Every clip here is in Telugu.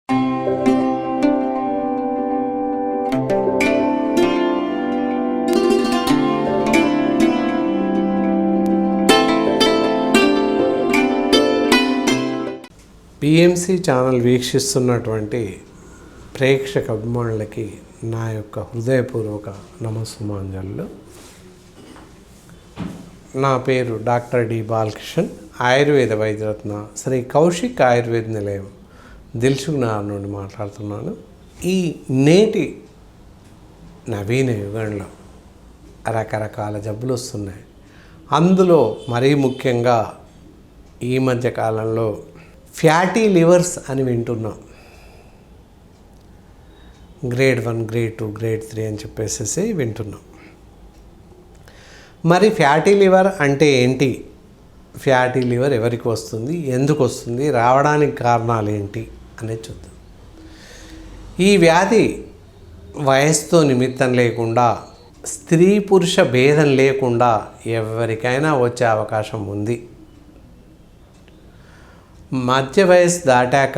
పిఎంసి ఛానల్ వీక్షిస్తున్నటువంటి ప్రేక్షక అభిమానులకి నా యొక్క హృదయపూర్వక నమస్సుమాంజలు. నా పేరు డాక్టర్ డి బాలకృష్ణన్, ఆయుర్వేద వైద్యరత్న శ్రీ కౌశిక్ ఆయుర్వేద నిలయం దిల్సుఖ్నగర్ నుండి మాట్లాడుతున్నాను. ఈ నేటి నవీన యుగంలో రకరకాల జబ్బులు వస్తున్నాయి. అందులో మరీ ముఖ్యంగా ఈ మధ్య కాలంలో ఫ్యాటీ లివర్స్ అని వింటున్నాం. గ్రేడ్ 1, గ్రేడ్ 2, గ్రేడ్ 3 అని చెప్పేసి వింటున్నాం. మరి ఫ్యాటీ లివర్ అంటే ఏంటి? ఫ్యాటీ లివర్ ఎవరికి వస్తుంది, ఎందుకు వస్తుంది, రావడానికి కారణాలు ఏంటి అనేది చూద్దాం. ఈ వ్యాధి వయసుతో నిమిత్తం లేకుండా, స్త్రీ పురుష భేదం లేకుండా ఎవరికైనా వచ్చే అవకాశం ఉంది. మధ్య వయసు దాటాక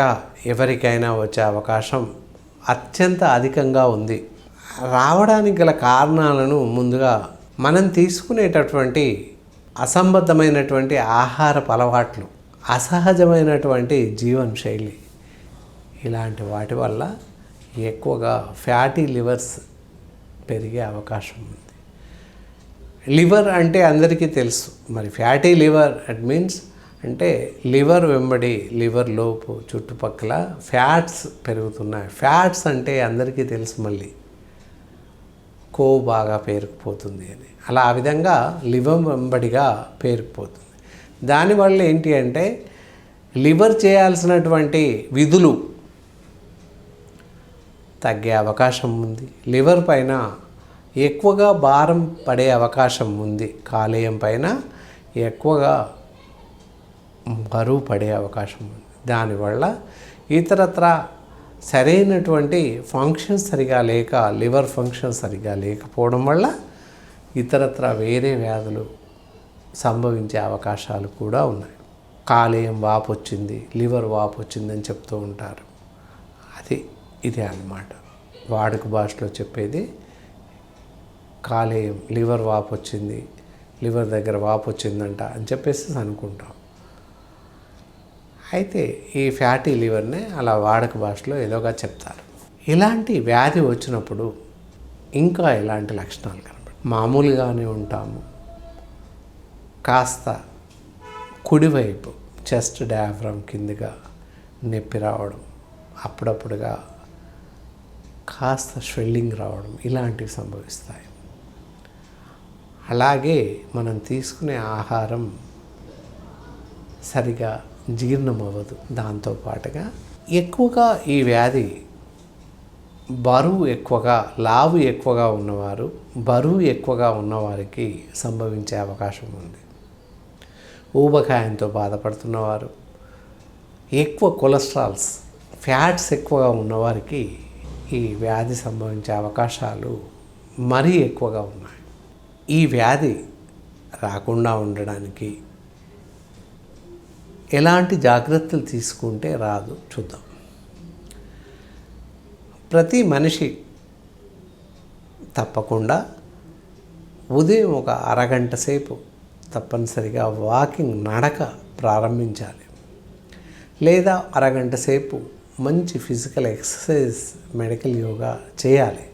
ఎవరికైనా వచ్చే అవకాశం అత్యంత అధికంగా ఉంది. రావడానికి గల కారణాలను ముందుగా మనం తీసుకునేటటువంటి అసంబద్ధమైనటువంటి ఆహారపు అలవాట్లు, అసహజమైనటువంటి జీవన శైలి, ఇలాంటి వాటి వల్ల ఎక్కువగా ఫ్యాటీ లివర్స్ పెరిగే అవకాశం ఉంది. లివర్ అంటే అందరికీ తెలుసు. మరి ఫ్యాటీ లివర్ ఇట్ మీన్స్ అంటే లివర్ వెంబడి, లివర్ లోపు చుట్టుపక్కల ఫ్యాట్స్ పెరుగుతున్నాయి. ఫ్యాట్స్ అంటే అందరికీ తెలుసు, మళ్ళీ కొవ్వు బాగా పేరుకుపోతుంది అని. అలా ఆ విధంగా లివర్ వెంబడిగా పేరుకుపోతుంది. దానివల్ల ఏంటి అంటే లివర్ చేయాల్సినటువంటి విధులు తగ్గే అవకాశం ఉంది. లివర్ పైన ఎక్కువగా భారం పడే అవకాశం ఉంది. కాలేయం పైన ఎక్కువగా బరువు పడే అవకాశం ఉంది. దానివల్ల ఇతరత్ర సరైనటువంటి ఫంక్షన్ సరిగా లేక, లివర్ ఫంక్షన్ సరిగా లేకపోవడం వల్ల ఇతరత్ర వేరే వ్యాధులు సంభవించే అవకాశాలు కూడా ఉన్నాయి. కాలేయం వాపు వచ్చింది, లివర్ వాపు వచ్చిందని చెప్తూ ఉంటారు. ఇదే అన్నమాట వాడుక భాషలో చెప్పేది. కాలేయం, లివర్ వాపు వచ్చింది, లివర్ దగ్గర వాపు వచ్చిందంట అని చెప్పేసి అనుకుంటాం. అయితే ఈ ఫ్యాటీ లివర్నే అలా వాడుక భాషలో ఏదోగా చెప్తారు. ఇలాంటి వ్యాధి వచ్చినప్పుడు ఇంకా ఎలాంటి లక్షణాలు కనబడతాయి? మామూలుగానే ఉంటాము. కాస్త కుడివైపు చెస్ట్ డయాఫ్రమ్ కిందగా నొప్పి రావడం, అప్పుడప్పుడుగా కాస్త స్వెల్లింగ్ రావడం, ఇలాంటివి సంభవిస్తాయి. అలాగే మనం తీసుకునే ఆహారం సరిగా జీర్ణం అవ్వదు. దాంతోపాటుగా ఎక్కువగా ఈ వ్యాధి లావు ఎక్కువగా ఉన్నవారు, బరువు ఎక్కువగా ఉన్నవారికి సంభవించే అవకాశం ఉంది. ఊబకాయంతో బాధపడుతున్నవారు, ఎక్కువ కొలెస్ట్రాల్స్, ఫ్యాట్స్ ఎక్కువగా ఉన్నవారికి ఈ వ్యాధి సంభవించే అవకాశాలు మరీ ఎక్కువగా ఉన్నాయి. ఈ వ్యాధి రాకుండా ఉండడానికి ఎలాంటి జాగ్రత్తలు తీసుకుంటే రాదు చూద్దాం. ప్రతి మనిషి తప్పకుండా ఉదయం ఒక అరగంట సేపు తప్పనిసరిగా వాకింగ్, నడక ప్రారంభించాలి. లేదా అరగంట సేపు మంచి ఫిజికల్ ఎక్సర్సైజ్, మెడికల్ యోగా చేయాలి.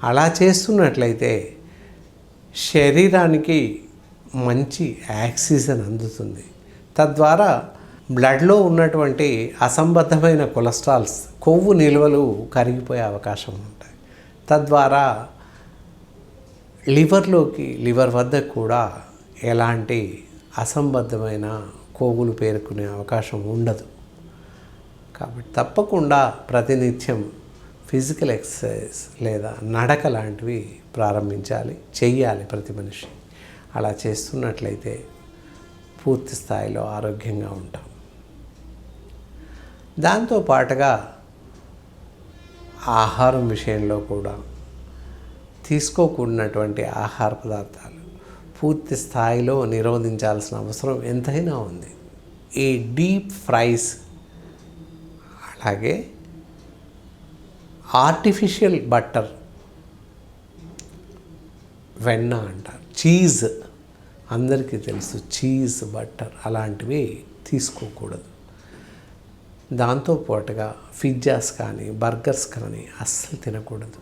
అలా చేస్తున్నట్లయితే శరీరానికి మంచి ఆక్సిజన్ అందుతుంది. తద్వారా బ్లడ్లో ఉన్నటువంటి అసంబద్ధమైన కొలెస్ట్రాల్స్, కొవ్వు నిల్వలు కరిగిపోయే అవకాశం ఉంటాయి. తద్వారా లివర్ వద్ద కూడా ఎలాంటి అసంబద్ధమైన కొవ్వులు పేరుకునే అవకాశం ఉండదు. కాబట్టి తప్పకుండా ప్రతినిత్యం ఫిజికల్ ఎక్సర్సైజ్ లేదా నడక లాంటివి చెయ్యాలి ప్రతి మనిషి. అలా చేస్తున్నట్లయితే పూర్తి స్థాయిలో ఆరోగ్యంగా ఉంటాం. దాంతోపాటుగా ఆహారం విషయంలో కూడా తీసుకోకూడనటువంటి ఆహార పదార్థాలు పూర్తి స్థాయిలో నిరోధించాల్సిన అవసరం ఎంతైనా ఉంది. ఈ డీప్ ఫ్రైస్, అలాగే ఆర్టిఫిషియల్ బట్టర్, వెన్న అంటారు, చీజ్, అందరికీ తెలుసు చీజ్, బట్టర్, అలాంటివి తీసుకోకూడదు. దాంతోపాటుగా పిజ్జాస్ కానీ బర్గర్స్ కానీ అస్సలు తినకూడదు.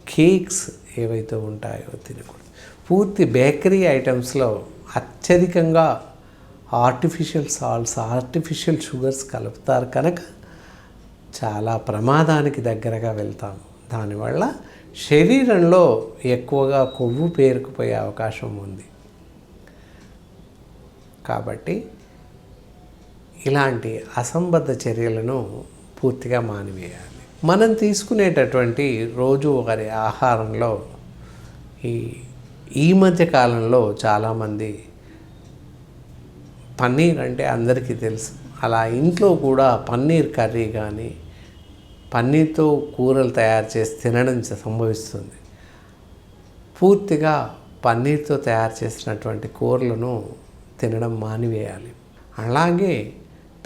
కేక్స్ ఏవైతే ఉంటాయో తినకూడదు. పూర్తి బేకరీ ఐటమ్స్లో అత్యధికంగా ఆర్టిఫిషియల్ సాల్ట్స్, ఆర్టిఫిషియల్ షుగర్స్ కలుపుతారు కనుక చాలా ప్రమాదానికి దగ్గరగా వెళ్తాము. దానివల్ల శరీరంలో ఎక్కువగా కొవ్వు పేరుకుపోయే అవకాశం ఉంది. కాబట్టి ఇలాంటి అసంబద్ధ చర్యలను పూర్తిగా మానివేయాలి. మనం తీసుకునేటటువంటి రోజువారీ ఆహారంలో ఈ మధ్య కాలంలో చాలామంది పన్నీర్ అంటే అందరికీ తెలుసు. అలా ఇంట్లో కూడా పన్నీర్ కర్రీ కానీ పన్నీర్తో కూరలు తయారు చేసి తినడం సంభవిస్తుంది. పూర్తిగా పన్నీర్తో తయారు చేసినటువంటి కూరలను తినడం మానివేయాలి. అలాగే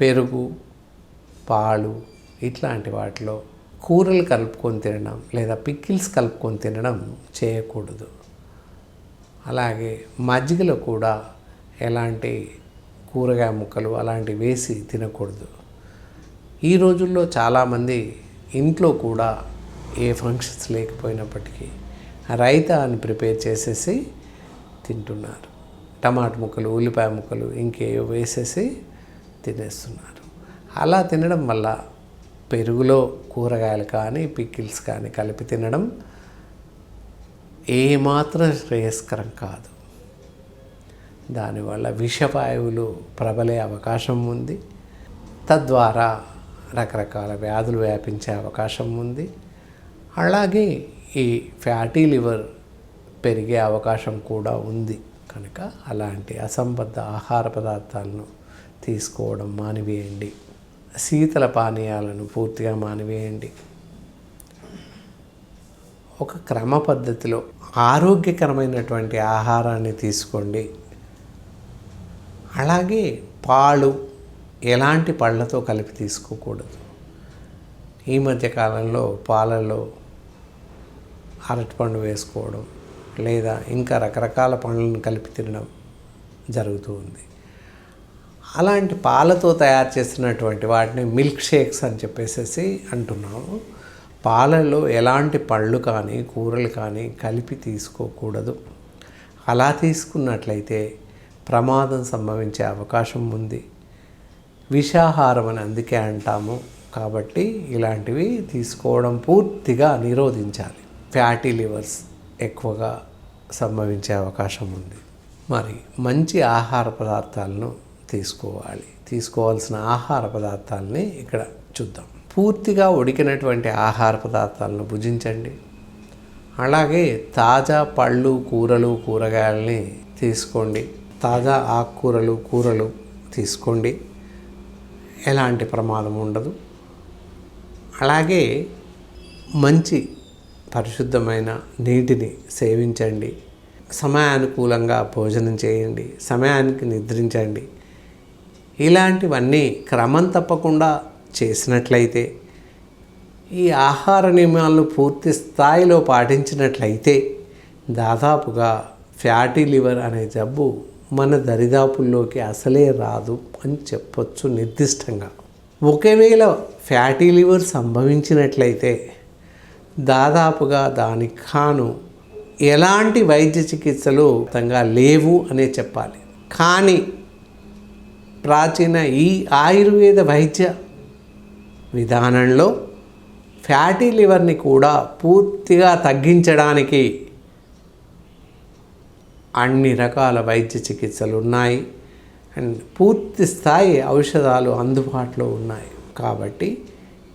పెరుగు, పాలు ఇట్లాంటి వాటిలో కూరలు కలుపుకొని తినడం లేదా పికిల్స్ కలుపుకొని తినడం చేయకూడదు. అలాగే మజ్జిగలో కూడా ఎలాంటి కూరగాయ ముక్కలు అలాంటివి వేసి తినకూడదు. ఈ రోజుల్లో చాలామంది ఇంట్లో కూడా ఏ ఫంక్షన్స్ లేకపోయినప్పటికీ రైతా అని ప్రిపేర్ చేసేసి తింటున్నారు. టమాటా ముక్కలు, ఉల్లిపాయ ముక్కలు ఇంకేవో వేసేసి తినేస్తున్నారు. అలా తినడం వల్ల పెరుగులో కూరగాయలు కానీ పికిల్స్ కానీ కలిపి తినడం ఏమాత్రం శ్రేయస్కరం కాదు. దానివల్ల విషవాయువులు ప్రబలే అవకాశం ఉంది. తద్వారా రకరకాల వ్యాధులు వ్యాపించే అవకాశం ఉంది. అలాగే ఈ ఫ్యాటీ లివర్ పెరిగే అవకాశం కూడా ఉంది. కనుక అలాంటి అసంబద్ధ ఆహార పదార్థాలను తీసుకోవడం మానివేయండి. శీతల పానీయాలను పూర్తిగా మానివేయండి. ఒక క్రమ పద్ధతిలో ఆరోగ్యకరమైనటువంటి ఆహారాన్ని తీసుకోండి. అలాగే పాలు ఎలాంటి పళ్ళతో కలిపి తీసుకోకూడదు. ఈ మధ్యకాలంలో పాలల్లో అరటిపండు వేసుకోవడం లేదా ఇంకా రకరకాల పండ్లను కలిపి తినడం జరుగుతూ ఉంది. అలాంటి పాలతో తయారు చేసినటువంటి వాటిని మిల్క్ షేక్స్ అని చెప్పేసి అంటున్నాము. పాలల్లో ఎలాంటి పళ్ళు కానీ కూరలు కానీ కలిపి తీసుకోకూడదు. అలా తీసుకున్నట్లయితే ప్రమాదం సంభవించే అవకాశం ఉంది. విషాహారం అని అందుకే అంటాము. కాబట్టి ఇలాంటివి తీసుకోవడం పూర్తిగా నిరోధించాలి. ఫ్యాటీ లివర్స్ ఎక్కువగా సంభవించే అవకాశం ఉంది. మరి మంచి ఆహార పదార్థాలను తీసుకోవాల్సిన ఆహార పదార్థాలని ఇక్కడ చూద్దాం. పూర్తిగా ఉడికినటువంటి ఆహార పదార్థాలను భుజించండి. అలాగే తాజా పళ్ళు, కూరలు, కూరగాయలని తీసుకోండి. తాజా ఆకుకూరలు, కూరలు తీసుకోండి. ఎలాంటి ప్రమాదం ఉండదు. అలాగే మంచి పరిశుద్ధమైన నీటిని సేవించండి. సమయానుకూలంగా భోజనం చేయండి. సమయానికి నిద్రించండి. ఇలాంటివన్నీ క్రమం తప్పకుండా చేసినట్లయితే, ఈ ఆహార నియమాలను పూర్తి స్థాయిలో పాటించినట్లయితే దాదాపుగా ఫ్యాటీ లివర్ అనే జబ్బు మన దరిదాపుల్లోకి అసలే రాదు అని చెప్పొచ్చు నిర్దిష్టంగా. ఒకవేళ ఫ్యాటీ లివర్ సంభవించినట్లయితే దాదాపుగా దానికి కాను ఎలాంటి వైద్య చికిత్సలు లేవు అనే చెప్పాలి. కానీ ప్రాచీన ఈ ఆయుర్వేద వైద్య విధానంలో ఫ్యాటీ లివర్ని కూడా పూర్తిగా తగ్గించడానికి అన్ని రకాల వైద్య చికిత్సలు ఉన్నాయి అండ్ పూర్తి స్థాయి ఔషధాలు అందుబాటులో ఉన్నాయి. కాబట్టి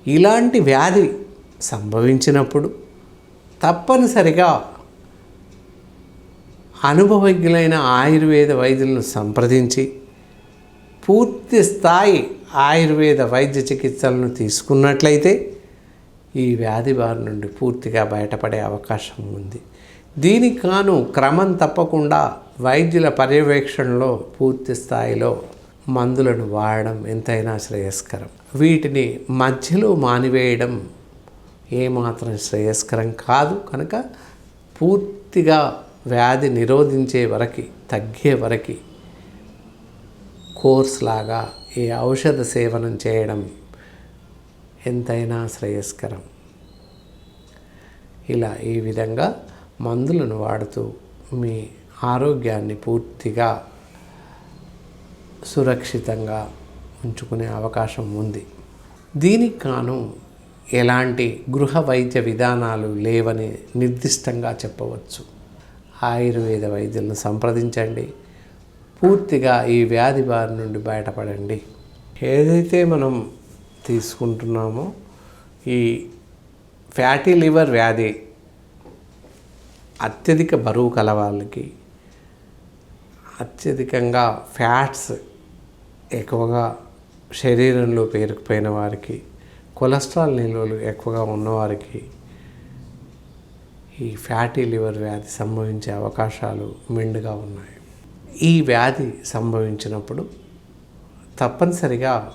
ఇలాంటి వ్యాధి సంభవించినప్పుడు తప్పనిసరిగా అనుభవజ్ఞులైన ఆయుర్వేద వైద్యులను సంప్రదించి పూర్తి స్థాయి ఆయుర్వేద వైద్య చికిత్సలను తీసుకున్నట్లయితే ఈ వ్యాధి బారి నుండి పూర్తిగా బయటపడే అవకాశం ఉంది. దీనికి కాను క్రమం తప్పకుండా వైద్యుల పర్యవేక్షణలో పూర్తి స్థాయిలో మందులను వాడడం ఎంతైనా శ్రేయస్కరం. వీటిని మధ్యలో మానివేయడం ఏమాత్రం శ్రేయస్కరం కాదు. కనుక పూర్తిగా వ్యాధి నిరోధించే వరకు, తగ్గే వరకు కోర్స్ లాగా ఈ ఔషధ సేవనం చేయడం ఎంతైనా శ్రేయస్కరం. ఇలా ఈ విధంగా మందులను వాడుతూ మీ ఆరోగ్యాన్ని పూర్తిగా సురక్షితంగా ఉంచుకునే అవకాశం ఉంది. దీనికి కాను ఎలాంటి గృహ వైద్య విధానాలు లేవని నిర్దిష్టంగా చెప్పవచ్చు. ఆయుర్వేద వైద్యులను సంప్రదించండి. పూర్తిగా ఈ వ్యాధి బారి నుండి బయటపడండి. ఏదైతే మనం తీసుకుంటున్నామో ఈ ఫ్యాటీ లివర్ వ్యాధి అత్యధిక బరువు కల వాళ్ళకి, అత్యధికంగా ఫ్యాట్స్ ఎక్కువగా శరీరంలో పేరుకుపోయిన వారికి, కొలెస్ట్రాల్ నిల్వలు ఎక్కువగా ఉన్నవారికి ఈ ఫ్యాటీ లివర్ వ్యాధి సంభవించే అవకాశాలు మెండుగా ఉన్నాయి. ఈ వ్యాధి సంభవించినప్పుడు తప్పనిసరిగా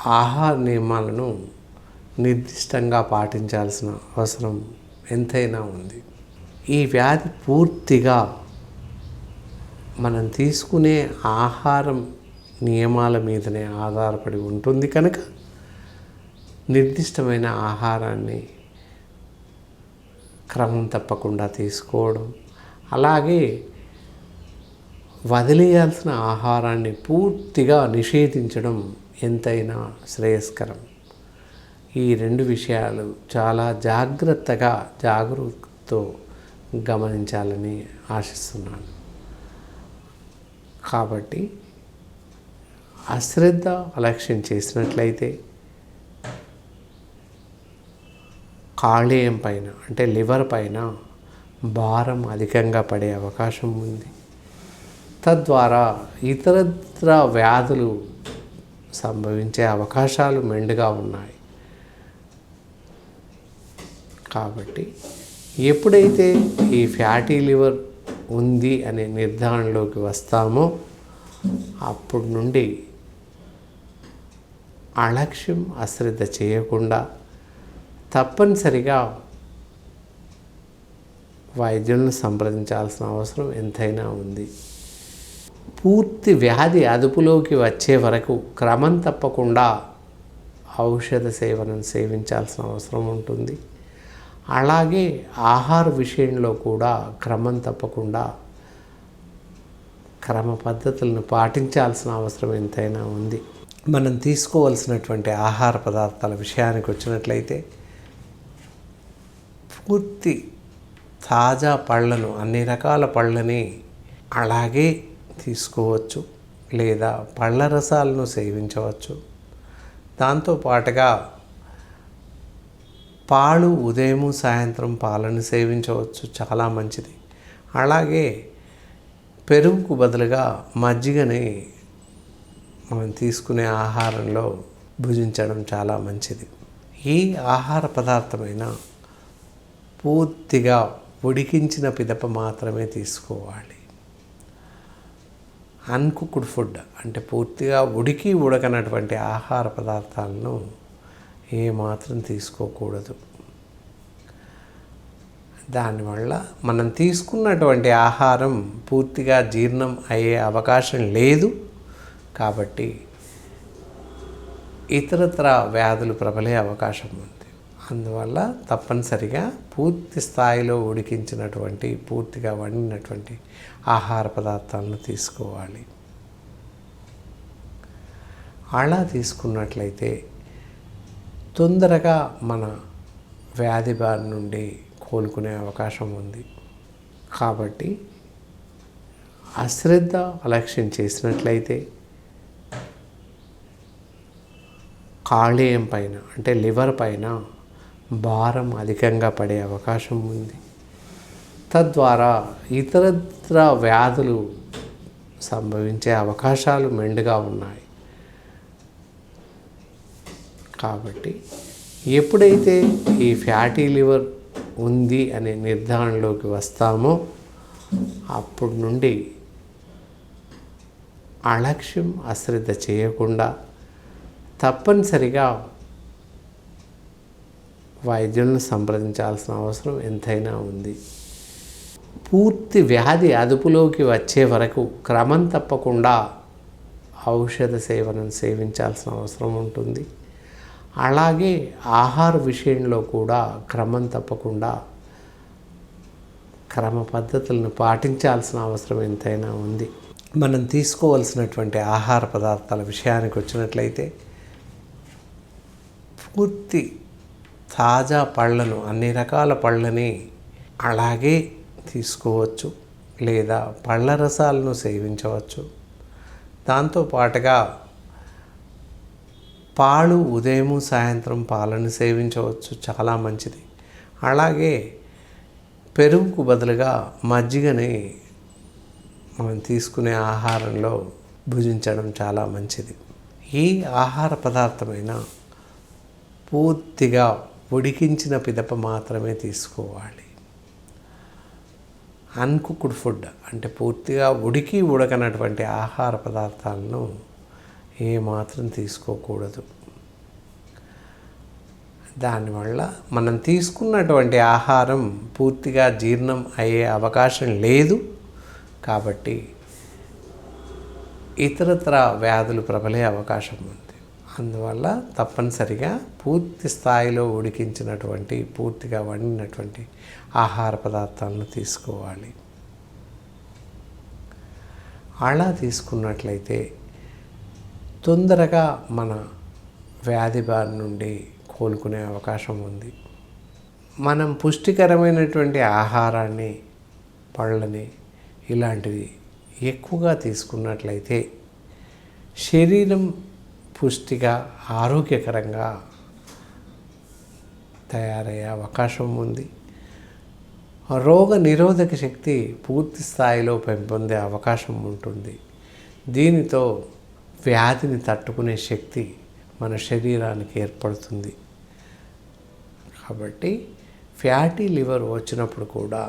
ఆహార నియమాలను నిర్దిష్టంగా పాటించాల్సిన అవసరం ఎంతైనా ఉంది. ఈ వ్యాధి పూర్తిగా మనం తీసుకునే ఆహారం నియమాల మీదనే ఆధారపడి ఉంటుంది. కనుక నిర్దిష్టమైన ఆహారాన్ని క్రమం తప్పకుండా తీసుకోవడం, అలాగే వదిలేయాల్సిన ఆహారాన్ని పూర్తిగా నిషేధించడం ఎంతైనా శ్రేయస్కరం. ఈ రెండు విషయాలు చాలా జాగ్రత్తగా, జాగరూకతతో గమనించాలని ఆశిస్తున్నాను. కాబట్టి అశ్రద్ధ, అలక్ష్యం చేసినట్లయితే కాళేయం పైన అంటే లివర్ పైన భారం అధికంగా పడే అవకాశం ఉంది. తద్వారా ఇతరత్ర వ్యాధులు సంభవించే అవకాశాలు మెండుగా ఉన్నాయి. కాబట్టి ఎప్పుడైతే ఈ ఫ్యాటీ లివర్ ఉంది అనే నిర్ధారణలోకి వస్తామో అప్పటి నుండి అలక్ష్యం, అశ్రద్ధ చేయకుండా తప్పనిసరిగా వైద్యులను సంప్రదించాల్సిన అవసరం ఎంతైనా ఉంది. పూర్తి వ్యాధి అదుపులోకి వచ్చే వరకు క్రమం తప్పకుండా ఔషధ సేవలను సేవించాల్సిన అవసరం ఉంటుంది. అలాగే ఆహార విషయంలో కూడా క్రమం తప్పకుండా క్రమ పద్ధతులను పాటించాల్సిన అవసరం ఎంతైనా ఉంది. మనం తీసుకోవాల్సినటువంటి ఆహార పదార్థాల విషయానికి వచ్చినట్లయితే పూర్తి తాజా పళ్ళను, అన్ని రకాల పళ్ళని అలాగే తీసుకోవచ్చు, లేదా పళ్ళ రసాలను సేవించవచ్చు. దాంతోపాటుగా పాలు ఉదయం, సాయంత్రం పాలను సేవించవచ్చు, చాలా మంచిది. అలాగే పెరుగుకు బదులుగా మజ్జిగని మనం తీసుకునే ఆహారంలో భుజించడం చాలా మంచిది. ఈ ఆహార పదార్థమైన పూర్తిగా ఉడికించిన పిదప మాత్రమే తీసుకోవాలి. అన్కుక్డ్ ఫుడ్ అంటే పూర్తిగా ఉడకనటువంటి ఆహార పదార్థాలను ఏమాత్రం తీసుకోకూడదు. దానివల్ల మనం తీసుకున్నటువంటి ఆహారం పూర్తిగా జీర్ణం అయ్యే అవకాశం లేదు. కాబట్టి ఇతరత్ర వ్యాధులు ప్రబలే అవకాశం ఉంది. అందువల్ల తప్పనిసరిగా పూర్తి స్థాయిలో ఉడికించినటువంటి, పూర్తిగా వండినటువంటి ఆహార పదార్థాలను తీసుకోవాలి. అలా తీసుకున్నట్లయితే తొందరగా మన వ్యాధి బారి నుండి కోలుకునే అవకాశం ఉంది. కాబట్టి అశ్రద్ధ, అలక్ష్యం చేసినట్లయితే కాళేయం పైన అంటే లివర్ పైన భారం అధికంగా పడే అవకాశం ఉంది. తద్వారా ఇతరత్ర వ్యాధులు సంభవించే అవకాశాలు మెండుగా ఉన్నాయి. కాబట్టి ఎప్పుడైతే ఈ ఫ్యాటీ లివర్ ఉంది అనే నిర్ధారణలోకి వస్తామో అప్పటి నుండి అలక్ష్యం, అశ్రద్ధ చేయకుండా తప్పనిసరిగా వైద్యులను సంప్రదించాల్సిన అవసరం ఎంతైనా ఉంది. పూర్తి వ్యాధి అదుపులోకి వచ్చే వరకు క్రమం తప్పకుండా ఔషధ సేవలను సేవించాల్సిన అవసరం ఉంటుంది. అలాగే ఆహార విషయంలో కూడా క్రమం తప్పకుండా క్రమ పద్ధతులను పాటించాల్సిన అవసరం ఎంతైనా ఉంది. మనం తీసుకోవలసినటువంటి ఆహార పదార్థాల విషయానికి వచ్చినట్లయితే పూర్తి తాజా పళ్ళను, అన్ని రకాల పళ్ళని అలాగే తీసుకోవచ్చు, లేదా పళ్ళ రసాలను సేవించవచ్చు. దాంతోపాటుగా పాలు ఉదయం సాయంత్రం పాలను సేవించవచ్చు, చాలా మంచిది. అలాగే పెరుగుకు బదులుగా మజ్జిగని మనం తీసుకునే ఆహారంలో భుజించడం చాలా మంచిది. ఈ ఆహార పదార్థమైన పూర్తిగా ఉడికించిన పిదప మాత్రమే తీసుకోవాలి. అన్కుక్డ్ ఫుడ్ అంటే పూర్తిగా ఉడకనటువంటి ఆహార పదార్థాలను ఏమాత్రం తీసుకోకూడదు. దానివల్ల మనం తీసుకున్నటువంటి ఆహారం పూర్తిగా జీర్ణం అయ్యే అవకాశం లేదు. కాబట్టి ఇతరత్ర వ్యాధులు ప్రబలే అవకాశం ఉంది. అందువల్ల తప్పనిసరిగా పూర్తి స్థాయిలో ఉడికించినటువంటి, పూర్తిగా వండినటువంటి ఆహార పదార్థాలను తీసుకోవాలి. అలా తీసుకున్నట్లయితే తొందరగా మన వ్యాధి బారి నుండి కోలుకునే అవకాశం ఉంది. మనం పుష్టికరమైనటువంటి ఆహారాన్ని, పళ్ళని ఇలాంటివి ఎక్కువగా తీసుకున్నట్లయితే శరీరం పుష్టిగా ఆరోగ్యకరంగా తయారయ్యే అవకాశం ఉంది. రోగ నిరోధక శక్తి పూర్తి స్థాయిలో పెంపొందే అవకాశం ఉంటుంది. దీనితో వ్యాధిని తట్టుకునే శక్తి మన శరీరానికి ఏర్పడుతుంది. కాబట్టి ఫ్యాటీ లివర్ వచ్చినప్పుడు కూడా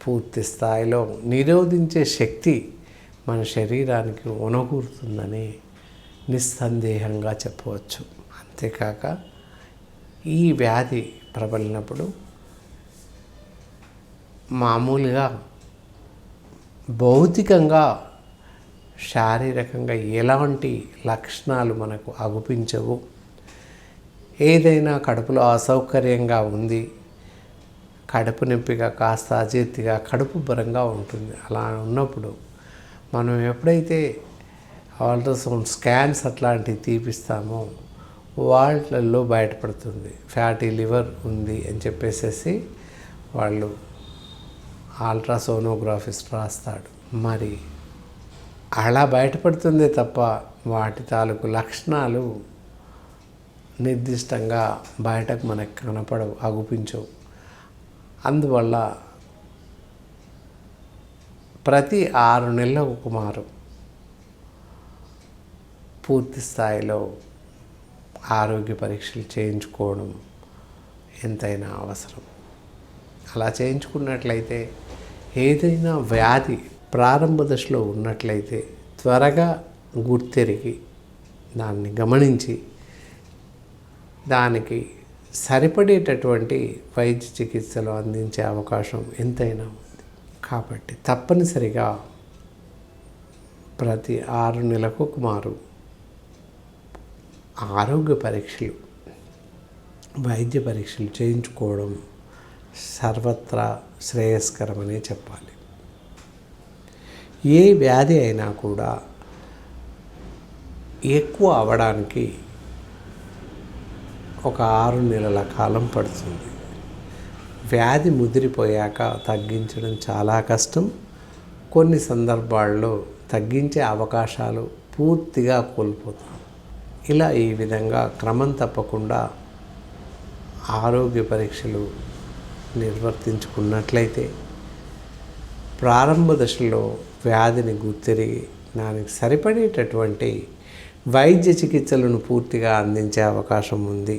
పూర్తి స్థాయిలో నిరోధించే శక్తి మన శరీరానికి ఒనగూరుతుందని నిస్సందేహంగా చెప్పవచ్చు. అంతేకాక ఈ వ్యాధి ప్రబలినప్పుడు మామూలుగా భౌతికంగా, శారీరకంగా ఎలాంటి లక్షణాలు మనకు అగుపించవు. ఏదైనా కడుపులో అసౌకర్యంగా ఉంది, కడుపు నొప్పిగా, కాస్త అజీర్తిగా, కడుపు బరంగా ఉంటుంది. అలా ఉన్నప్పుడు మనం ఎప్పుడైతే అల్ట్రాసౌండ్ స్కాన్స్ అట్లాంటివి తీపిస్తామో వాళ్ళల్లో బయటపడుతుంది ఫ్యాటీ లివర్ ఉంది అని చెప్పేసి వాళ్ళు అల్ట్రాసోనోగ్రాఫిస్ట్ రాస్తాడు. మరి అలా బయటపడుతుందే తప్ప వాటి తాలూకు లక్షణాలు నిర్దిష్టంగా బయటకు మనకు కనపడవు, అగుపించవు. అందువల్ల ప్రతి 6 నెలలకు మారు పూర్తి స్థాయిలో ఆరోగ్య పరీక్షలు చేయించుకోవడం ఎంతైనా అవసరం. అలా చేయించుకున్నట్లయితే ఏదైనా వ్యాధి ప్రారంభ దశలో ఉన్నట్లయితే త్వరగా గుర్తెరిగి దాన్ని గమనించి దానికి సరిపడేటటువంటి వైద్య చికిత్సలు అందించే అవకాశం ఎంతైనా ఉంది. కాబట్టి తప్పనిసరిగా ప్రతి 6 నెలలకు మారు ఆరోగ్య పరీక్షలు, వైద్య పరీక్షలు చేయించుకోవడం సర్వత్రా శ్రేయస్కరమనే చెప్పాలి. ఏ వ్యాధి అయినా కూడా ఎక్కువ అవ్వడానికి ఒక 6 నెలల కాలం పడుతుంది. వ్యాధి ముదిరిపోయాక తగ్గించడం చాలా కష్టం. కొన్ని సందర్భాల్లో తగ్గించే అవకాశాలు పూర్తిగా కోల్పోతాం. ఇలా ఈ విధంగా క్రమం తప్పకుండా ఆరోగ్య పరీక్షలు నిర్వర్తించుకున్నట్లయితే ప్రారంభ దశలో వ్యాధిని గుర్తెరిగి దానికి సరిపడేటటువంటి వైద్య చికిత్సలను పూర్తిగా అందించే అవకాశం ఉంది.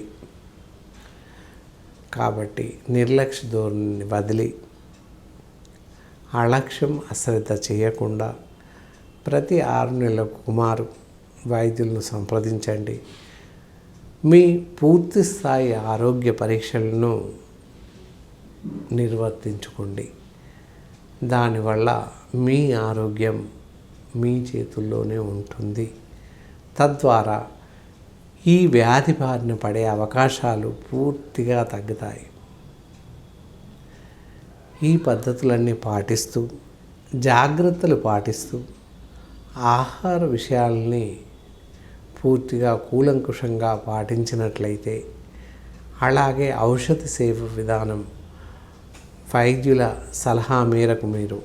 కాబట్టి నిర్లక్ష్య ధోరణిని వదిలి అలక్ష్యం, అశ్రద్ధ చేయకుండా ప్రతి 6 నెలలకు మారు వైద్యులను సంప్రదించండి. మీ పూర్తి స్థాయి ఆరోగ్య పరీక్షలను నిర్వర్తించుకోండి. దానివల్ల మీ ఆరోగ్యం మీ చేతుల్లోనే ఉంటుంది. తద్వారా ఈ వ్యాధి బారిన పడే అవకాశాలు పూర్తిగా తగ్గుతాయి. ఈ పద్ధతులన్నీ పాటిస్తూ, జాగ్రత్తలు పాటిస్తూ, ఆహార విషయాల్ని పూర్తిగా కూలంకుషంగా పాటించినట్లయితే, అలాగే ఔషధ సేవ విధానం వైద్యుల సలహా మేరకు మీరు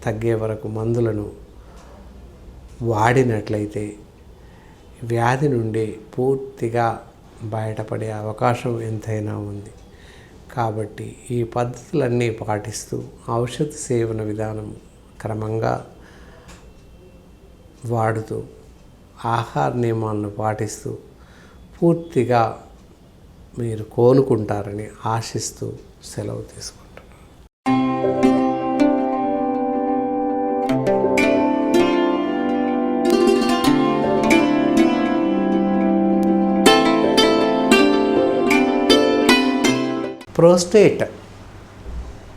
తగ్గే వరకు మందులను వాడినట్లయితే వ్యాధి నుండి పూర్తిగా బయటపడే అవకాశం ఎంతైనా ఉంది. కాబట్టి ఈ పద్ధతులన్నీ పాటిస్తూ ఔషధ సేవన విధానం క్రమంగా వాడుతూ ఆహార నియమాలను పాటిస్తూ పూర్తిగా మీరు కోలుకుంటారని ఆశిస్తూ సెలవు తీసుకుంటున్నాను.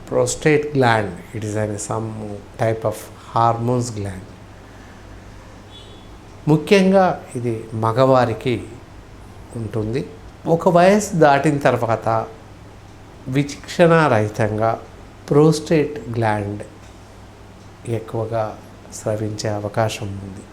Prostate gland, it is some type of hormones gland. ముఖ్యంగా ఇది మగవారికి ఉంటుంది. ఒక వయసు దాటిన తర్వాత విచక్షణారహితంగా ప్రోస్టేట్ గ్లాండ్ ఎక్కువగా స్రవించే అవకాశం ఉంది.